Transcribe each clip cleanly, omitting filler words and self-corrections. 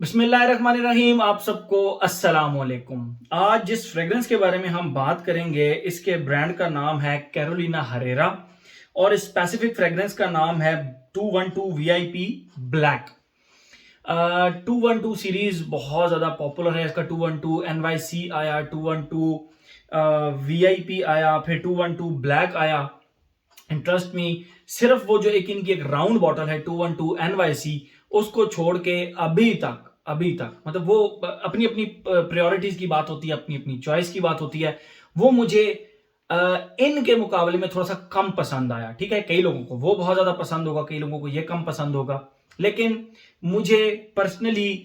बिस्मिल्लाहिर्रहमानिर्रहीम। आप सबको अस्सलाम वालेकुम। आज जिस फ्रेग्रेंस के बारे में हम बात करेंगे इसके ब्रांड का नाम है कैरोलिना हरेरा और स्पेसिफिक फ्रेग्रेंस का नाम है 212 वीआईपी ब्लैक। 212 सीरीज बहुत ज़्यादा पॉपुलर है। इसका 212 एनवाईसी आया, 212 वीआईपी आया, फिर 212 ब्लैक आया। इंटरेस्ट मी, सिर्फ वो जो एक इनकी एक राउंड बॉटल है 212 एनवाईसी, उसको छोड़ के अभी तक मतलब वो अपनी अपनी प्रायोरिटीज की बात होती है, अपनी अपनी चॉइस की बात होती है। वो मुझे इनके मुकाबले में थोड़ा सा कम पसंद आया। ठीक है, कई लोगों को वो बहुत ज्यादा पसंद होगा, कई लोगों को ये कम पसंद होगा, लेकिन मुझे पर्सनली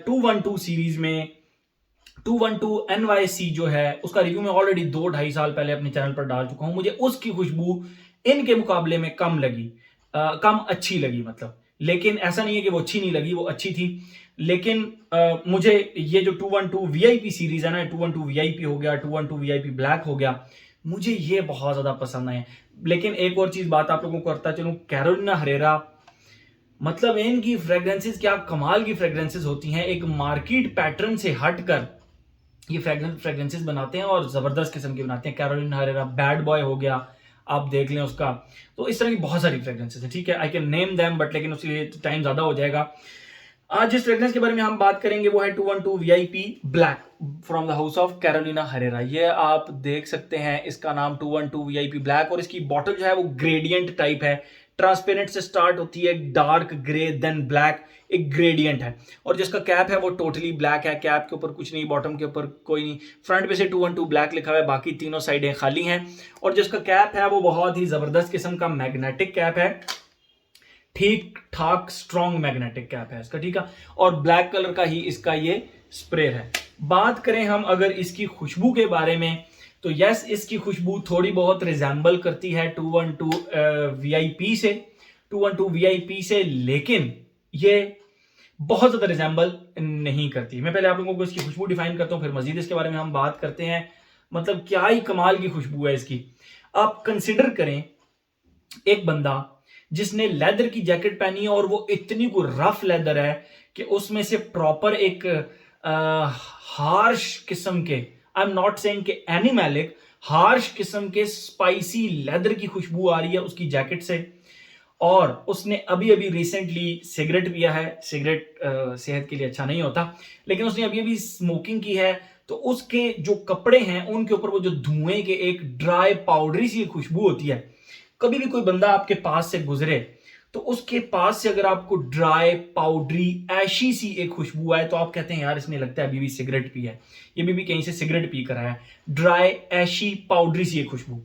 212 सीरीज में 212 एनवाईसी जो है उसका रिव्यू मैं ऑलरेडी 2-2.5 साल पहले अपने चैनल पर डाल चुका हूं। मुझे उसकी खुशबू इनके मुकाबले में कम लगी, कम अच्छी लगी मतलब। लेकिन ऐसा नहीं है कि वो अच्छी नहीं लगी, वो अच्छी थी। लेकिन मुझे ये जो 212 वीआईपी सीरीज है ना, 212 वीआईपी हो गया, 212 वीआईपी ब्लैक हो गया, मुझे ये बहुत ज्यादा पसंद आए। लेकिन एक और चीज बात आप लोगों को करता चलूं, कैरोलिना हरेरा मतलब इनकी फ्रेग्रेंसेस क्या कमाल की फ्रेग्रेंसेस होती हैं। एक मार्केट पैटर्न से हटकर ये फ्रेग्रेंसेस बनाते हैं और जबरदस्त किस्म की बनाते हैं। कैरोलिना हरेरा बैड बॉय हो गया, आप देख लें उसका। तो इस तरह की बहुत सारी फ्रेग्रेंसेस है। ठीक है, I can name them but लेकिन उसके लिए टाइम ज्यादा हो जाएगा। आज जिस फ्रेग्रेंस के बारे में हम बात करेंगे वो है 212 VIP black from the house of Carolina Herrera. ये आप देख सकते हैं, इसका नाम 212 वीआईपी ब्लैक, और इसकी बॉटल जो है वो ग्रेडियंट टाइप है। ट्रांसपेरेंट से स्टार्ट होती है, डार्क ग्रे देन ब्लैक, एक ग्रेडियंट है। और जिसका कैप है वो टोटली ब्लैक है। कैप के ऊपर कुछ नहीं, बॉटम के ऊपर कोई नहीं। फ्रंट पे से 212 ब्लैक लिखा हुआ है, बाकी तीनों साइडें खाली हैं। और जिसका कैप है वो बहुत ही जबरदस्त किस्म का मैग्नेटिक कैप है, ठीक ठाक स्ट्रॉन्ग मैग्नेटिक कैप है इसका। ठीक है, और ब्लैक कलर का ही इसका ये स्प्रे है। बात करें हम अगर इसकी खुशबू के बारे में, तो यस, इसकी खुशबू थोड़ी बहुत रिजेंबल करती है 212 वीआईपी से, 212 वीआईपी से, लेकिन ये बहुत ज्यादा रिजेंबल नहीं करती। मैं पहले आप लोगों को इसकी खुशबू डिफाइन करता हूं, फिर मजीद इसके बारे में हम बात करते हैं। मतलब क्या ही कमाल की खुशबू है इसकी। आप कंसिडर करें एक बंदा जिसने लेदर की जैकेट पहनी है और वो इतनी को रफ लेदर है कि उसमें से प्रॉपर एक हार्श किस्म के, आई एम नॉट सेइंग कि एनिमैलिक, हार्श किस्म के स्पाइसी लेदर की खुशबू आ रही है उसकी जैकेट से। और उसने अभी अभी रिसेंटली सिगरेट पिया है। सिगरेट सेहत के लिए अच्छा नहीं होता, लेकिन उसने अभी अभी स्मोकिंग की है। तो उसके जो कपड़े हैं उनके ऊपर वो जो धुएं के एक ड्राई पाउडरी सी खुशबू होती है। कभी भी कोई बंदा आपके पास से गुजरे तो उसके पास से अगर आपको ड्राई पाउडरी ऐशी सी एक खुशबू आए तो आप कहते हैं यार इसने लगता है अभी भी सिगरेट पी है, ये भी कहीं से सिगरेट पी कर आया है। ड्राई ऐशी पाउडरी सी एक खुशबू।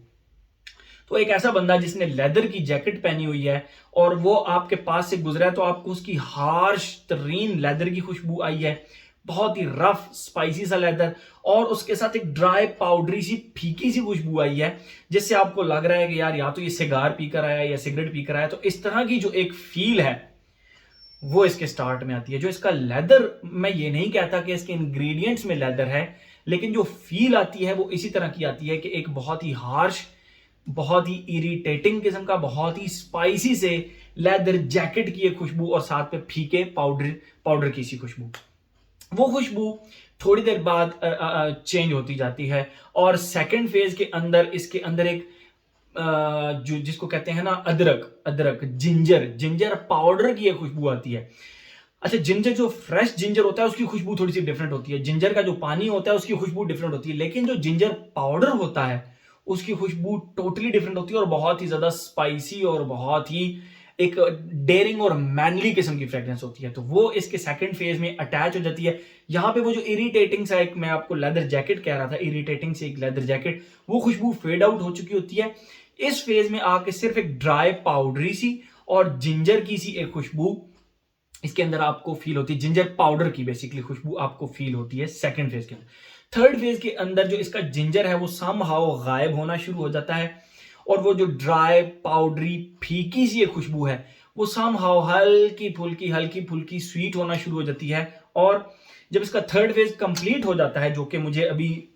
तो एक ऐसा बंदा जिसने लेदर की जैकेट पहनी हुई है और वो आपके पास से गुजरा है तो आपको उसकी हार्श तरीन लेदर की खुशबू आई है, बहुत ही रफ स्पाइसी सा लेदर, और उसके साथ एक ड्राई पाउडरी सी फीकी सी खुशबू आई है, जिससे आपको लग रहा है कि यार या तो ये सिगार पीकर आया है या सिगरेट पीकर आया। तो इस तरह की जो एक फील है वो इसके स्टार्ट में आती है। जो इसका लेदर, मैं ये नहीं कहता कि इसके इंग्रेडिएंट्स में लेदर है, लेकिन जो फील आती है वो इसी तरह की आती है कि एक बहुत ही हार्श, बहुत ही इरिटेटिंग किस्म का, बहुत ही स्पाइसी से लेदर जैकेट की एक खुशबू और साथ में फीके पाउडर की सी खुशबू। वो खुशबू थोड़ी देर बाद चेंज होती जाती है और सेकंड फेज के अंदर इसके अंदर एक जो जिसको कहते हैं ना अदरक जिंजर पाउडर की एक खुशबू आती है। अच्छा, जिंजर जो फ्रेश जिंजर होता है उसकी खुशबू थोड़ी सी डिफरेंट होती है, जिंजर का जो पानी होता है उसकी खुशबू डिफरेंट होती है, लेकिन जो जिंजर पाउडर होता है उसकी खुशबू टोटली डिफरेंट होती है और बहुत ही ज्यादा स्पाइसी और बहुत ही एक डेयरिंग और मैनली किस्म की फ्रेग्रेंस होती है। तो वो इसके सेकंड फेज में अटैच हो जाती है। यहाँ पे वो जो इरिटेटिंग सा एक, मैं आपको लेदर जैकेट कह रहा था, इरिटेटिंग से एक लेदर जैकेट, वो खुशबू फेड आउट हो चुकी होती है। इस फेज में आके सिर्फ एक ड्राई पाउडरी सी और जिंजर की सी एक खुशबू इसके अंदर आपको फील होती है, जिंजर पाउडर की बेसिकली खुशबू आपको फील होती है सेकंड फेज के अंदर। थर्ड फेज के अंदर जो इसका जिंजर है वो समहाउ गायब होना शुरू हो जाता है और वो जो ड्राई पाउडरी फीकी सी खुशबू है वो समहाउ हल्की फुल्की स्वीट होना शुरू हो जाती है। और जब इसका थर्ड फेज कंप्लीट हो जाता है, जो कि मुझे अभी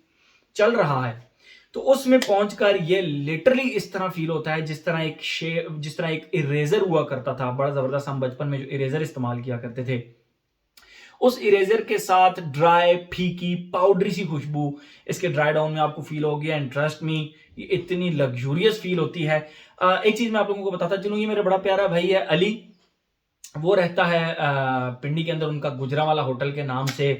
चल रहा है, तो उसमें पहुंचकर ये लिटरली इस तरह फील होता है जिस तरह एक इरेजर हुआ करता था बड़ा जबरदस्त। हम बचपन में जो इरेजर इस्तेमाल किया करते थे उस इरेजर के साथ ड्राई फीकी पाउडरी सी खुशबू इसके ड्राई डाउन में आपको फील होगी। एंड ट्रस्ट मी, ये इतनी लग्जूरियस फील होती है। एक चीज मैं आप लोगों को बताता चलूँ, ये मेरा बड़ा प्यारा भाई है अली, वो रहता है पिंडी के अंदर, उनका गुजरावाला होटल के नाम से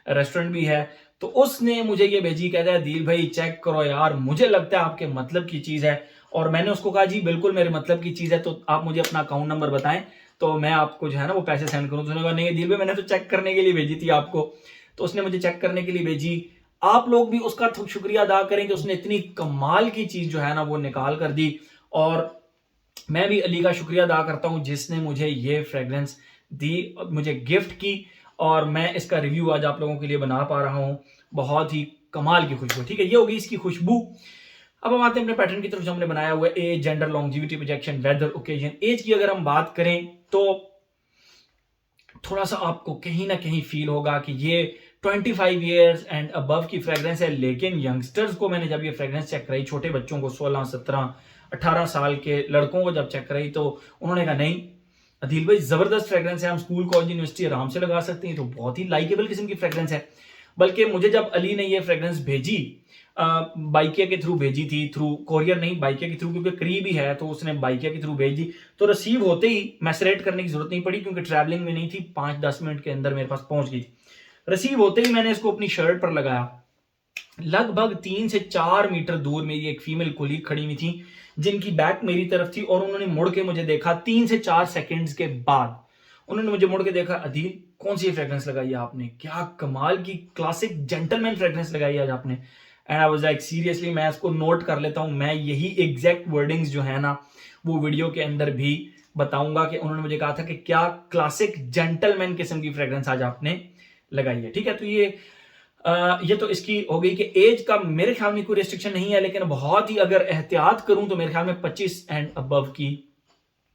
रेस्टोरेंट भी है। तो उसने मुझे ये भेजी, कहता है दिल भाई चेक करो यार, मुझे लगता है आपके मतलब की चीज है। और मैंने उसको कहा जी बिल्कुल मेरे मतलब की चीज है, तो आप मुझे अपना अकाउंट नंबर बताएं तो मैं आपको जो है ना वो पैसे सेंड करूं। तो उसने कहा नहीं दिल भाई मैंने तो चेक करने के लिए भेजी थी आपको। तो उसने मुझे चेक करने के लिए भेजी। आप लोग भी उसका शुक्रिया अदा करें कि उसने इतनी कमाल की चीज जो है ना वो निकाल कर दी। और मैं भी अली का शुक्रिया अदा करता हूं जिसने मुझे ये फ्रेग्रेंस दी, मुझे गिफ्ट की, और मैं इसका रिव्यू आज आप लोगों के लिए बना पा रहा हूं। बहुत ही कमाल की खुशबू, ठीक है, ये होगी इसकी खुशबू। अब हम आते हैं अपने पैटर्न की तरफ जो हमने बनाया हुआ है, age, gender, longevity, projection, weather, occasion. Age की अगर हम बात करें तो थोड़ा सा आपको कहीं ना कहीं फील होगा कि ये 25 ईयर्स एंड अबव की फ्रेग्रेंस है। लेकिन यंगस्टर्स को मैंने जब ये फ्रेग्रेंस चेक कराई, छोटे बच्चों को 16, 17, 18 साल के लड़कों को जब चेक कराई, तो उन्होंने कहा नहीं अदील भाई जबरदस्त फ्रेग्रेंस है, हम स्कूल कॉलेज यूनिवर्सिटी आराम से लगा सकते हैं, तो बहुत ही लाइकेबल किस्म की फ्रेग्रेंस है। बल्कि मुझे जब अली ने ये फ्रेग्रेंस भेजी, बाइकिया के थ्रू भेजी थी, थ्रू कोरियर नहीं, बाइकिया के थ्रू, क्योंकि करीब ही है तो उसने बाइकिया के थ्रू भेज दी। तो रिसीव होते ही मैसरेट करने की जरूरत नहीं पड़ी, क्योंकि ट्रैवलिंग में नहीं थी, 5-10 मिनट के अंदर मेरे पास पहुंच गई थी। रिसीव होते ही मैंने इसको अपनी शर्ट पर लगाया। लगभग 3 से 4 मीटर दूर मेरी एक फीमेल कोलीग खड़ी हुई थी, जिनकी बैक मेरी तरफ थी, और उन्होंने मुड़ के मुझे देखा। 3 से 4 सेकंड्स के बाद उन्होंने मुझे मुड़ के देखा, अदील कौन सी फ्रेग्रेंस लगाई है आपने, क्या कमाल की क्लासिक जेंटलमैन फ्रेग्रेंस लगाई है आज आपने। And I was like seriously, मैं इसको नोट कर लेता हूं, मैं यही एग्जैक्ट वर्डिंग्स जो है ना वो वीडियो के अंदर भी बताऊंगा कि उन्होंने मुझे कहा था कि क्या क्लासिक जेंटलमैन किस्म की फ्रेग्रेंस आज आपने लगाई है। ठीक है, तो ये तो इसकी हो गई कि एज का मेरे ख्याल में कोई रिस्ट्रिक्शन नहीं है, लेकिन बहुत ही अगर एहतियात करूं तो मेरे ख्याल में 25 एंड अबव की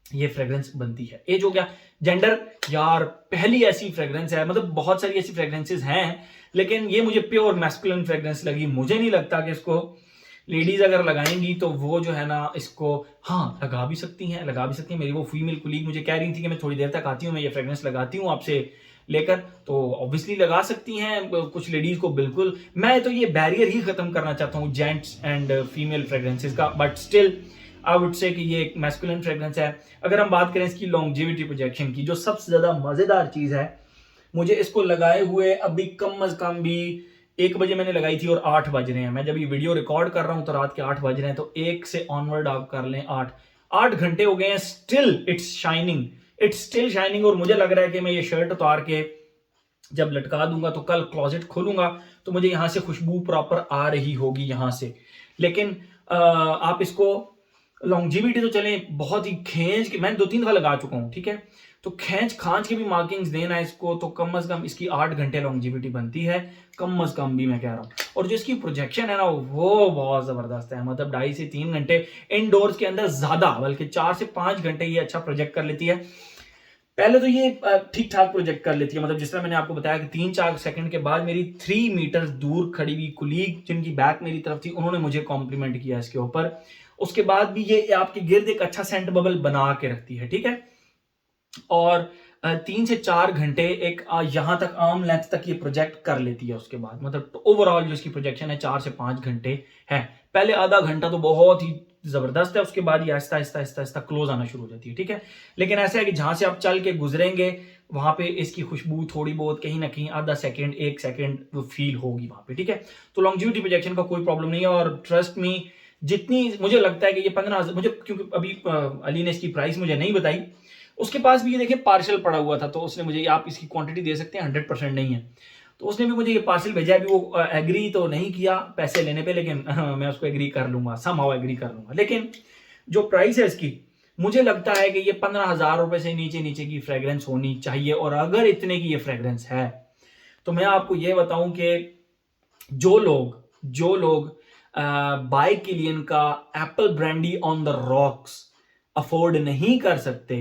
ये फ्रेग्रेंस बनती है। एज हो गया। जेंडर, यार पहली ऐसी फ्रेग्रेंस है, मतलब बहुत सारी ऐसी फ्रेग्रेंसेस हैं, लेकिन ये मुझे प्योर मैस्कुलिन फ्रेग्रेंस लगी। मुझे नहीं लगता कि इसको लेडीज अगर लगाएंगी तो वो जो है ना इसको लगा भी सकती हैं, मेरी वो फीमेल कुलीग मुझे कह रही थी कि मैं थोड़ी देर तक आती हूँ, मैं ये फ्रेग्रेंस लगाती हूँ आपसे लेकर, तो ऑब्वियसली लगा सकती हैं कुछ लेडीज को। बिल्कुल, मैं तो ये बैरियर ही खत्म करना चाहता हूँ जेंट्स एंड फीमेल फ्रेग्रेंसेस का, but still I would say कि ये एक मैस्कुलिन फ्रेग्रेंस है। अगर हम बात करें इसकी लॉन्जिविटी प्रोजेक्शन की, जो सबसे ज्यादा मजेदार चीज है, मुझे इसको लगाए हुए अभी कम अज कम भी 1 बजे मैंने लगाई थी और 8 बज रहे हैं। मैं जब ये वीडियो रिकॉर्ड कर रहा हूं तो रात के 8 बज रहे हैं, तो 1 से ऑनवर्ड आप कर लें 8 घंटे हो गए हैं, स्टिल इट्स शाइनिंग। और मुझे लग रहा है कि मैं ये शर्ट उतार के जब लटका दूंगा तो कल क्लोजेट खोलूंगा तो मुझे यहां से खुशबू प्रॉपर आ रही होगी यहां से। लेकिन आप इसको लॉन्जिविटी तो चले बहुत ही खींच के, मैंने 2-3 दफा लगा चुका हूं, ठीक है, तो खींच खांच के भी मार्किंग्स देना है इसको, तो कम अज कम इसकी 8 घंटे लॉन्जिविटी बनती है, कम अज कम भी मैं कह रहा हूं। और जो इसकी प्रोजेक्शन है ना वो बहुत जबरदस्त है, मतलब 2.5 से 3 घंटे इनडोर्स के अंदर ज्यादा, बल्कि 4 से 5 घंटे ये अच्छा प्रोजेक्ट कर लेती है। पहले तो ये ठीक ठाक प्रोजेक्ट कर लेती है, मतलब जिस तरह मैंने आपको बताया कि 3-4 सेकंड के बाद मेरी 3 मीटर दूर खड़ी हुई कुलीग जिनकी बैक मेरी तरफ थी, उन्होंने मुझे कॉम्प्लीमेंट किया इसके ऊपर। उसके बाद भी ये आपके गिर्द एक अच्छा सेंट बबल बना के रखती है, ठीक है। और 3 से 4 घंटे एक यहां तक आर्म लेंथ तक ये प्रोजेक्ट कर लेती है। उसके बाद मतलब ओवरऑल जो इसकी प्रोजेक्शन है 4 से 5 घंटे है। पहले आधा घंटा तो बहुत ही जबरदस्त है, उसके बाद ये आहिस्ता आहिस्ता आहिस्ता आहिस्ता क्लोज आना शुरू हो जाती है, ठीक है। लेकिन ऐसा है कि जहां से आप चल के गुजरेंगे वहां पे इसकी खुशबू थोड़ी बहुत कहीं ना कहीं आधा सेकंड 1 सेकंड वो फील होगी वहां पे, ठीक है। तो लॉन्जिविटी प्रोजेक्शन का कोई प्रॉब्लम नहीं है। और ट्रस्ट मी, जितनी मुझे लगता है कि ये 15,000, मुझे क्योंकि अभी अली ने इसकी प्राइस मुझे नहीं बताई, उसके पास भी ये देखिए पार्सल पड़ा हुआ था, तो उसने मुझे आप इसकी क्वांटिटी दे सकते हैं, 100% नहीं है, तो उसने भी मुझे ये पार्सल भेजा। अभी वो एग्री तो नहीं किया पैसे लेने पे, लेकिन मैं उसको एग्री कर लूंगा, समहाउ एग्री कर लूंगा। लेकिन जो प्राइस है इसकी, मुझे लगता है कि ये 15,000 रुपए से नीचे नीचे की फ्रेग्रेंस होनी चाहिए। और अगर इतने की ये फ्रेग्रेंस है तो मैं आपको ये बताऊं कि जो लोग बाय किलियन का Apple brandy on the rocks afford नहीं कर सकते,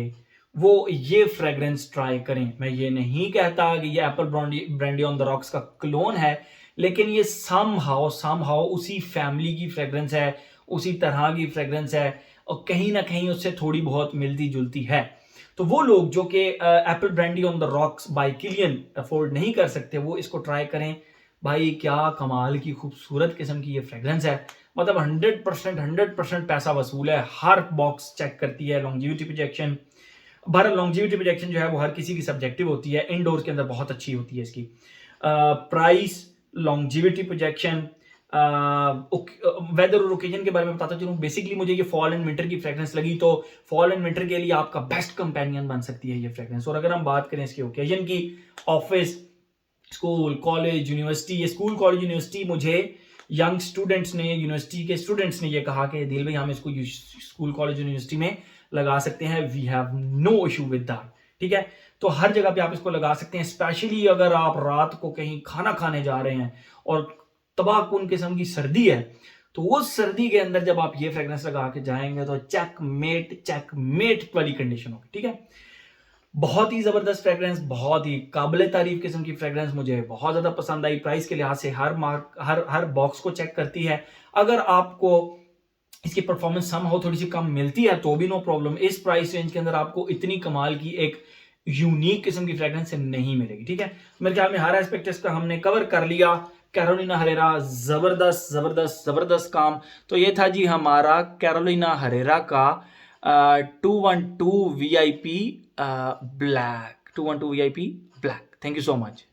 वो ये फ्रेग्रेंस ट्राई करें। मैं ये नहीं कहता कि ये Apple brandy on the rocks का क्लोन है, लेकिन ये समहाउ उसी फैमिली की फ्रेग्रेंस है, उसी तरह की फ्रेग्रेंस है, और कहीं ना कहीं उससे थोड़ी बहुत मिलती जुलती है। तो वो लोग जो कि apple brandy on the rocks by Kilian afford नहीं कर सकते, वो इसको ट्राई करें। भाई क्या कमाल की खूबसूरत किस्म की ये फ्रेग्रेंस है, मतलब 100% पैसा वसूल है। हर बॉक्स चेक करती है, लॉन्जिविटी प्रोजेक्शन, बहरहाल लॉन्जिविटी प्रोजेक्शन जो है वो हर किसी की सब्जेक्टिव होती है, इनडोर्स के अंदर बहुत अच्छी होती है इसकी। प्राइस, लॉन्जिविटी प्रोजेक्शन, वेदर और ओकेजन के बारे में बताता चलूँ। बेसिकली मुझे ये फॉल एंड विंटर की फ्रेग्रेंस लगी, तो फॉल एंड विंटर के लिए आपका बेस्ट कंपेनियन बन सकती है ये फ्रेग्रेंस। और अगर हम बात करें इसके ओकेजन की, ऑफिस, स्कूल, कॉलेज, यूनिवर्सिटी, ये स्कूल, कॉलेज, यूनिवर्सिटी, मुझे यंग स्टूडेंट्स ने, यूनिवर्सिटी के स्टूडेंट्स ने ये कहा कि दिल भाई हम इसको स्कूल, कॉलेज, यूनिवर्सिटी में लगा सकते हैं, we have no issue with that. ठीक है, तो हर जगह पे आप इसको लगा सकते हैं, स्पेशली अगर आप रात को कहीं खाना खाने जा रहे हैं और तबाहकुन किस्म की सर्दी है, तो उस सर्दी के अंदर जब आप ये फ्रेग्रेंस लगा के जाएंगे तो चेक मेट वाली कंडीशन होगी। ठीक है, बहुत ही जबरदस्त फ्रेग्रेंस, बहुत ही काबिल तारीफ किस्म की फ्रेग्रेंस, मुझे बहुत ज्यादा पसंद आई। प्राइस के लिहाज से हर बॉक्स को चेक करती है। अगर आपको इसकी परफॉर्मेंस सम हो थोड़ी सी कम मिलती है तो भी नो प्रॉब्लम, इस प्राइस रेंज के अंदर आपको इतनी कमाल की एक यूनिक किस्म की फ्रेग्रेंस नहीं मिलेगी। ठीक है, मेरे ख्याल में हर एस्पेक्ट इसका हमने कवर कर लिया। कैरोलिना हरेरा, जबरदस्त जबरदस्त जबरदस्त काम। तो ये था जी हमारा कैरोलिना हरेरा का 212 VIP black, 212 VIP black. Thank you so much.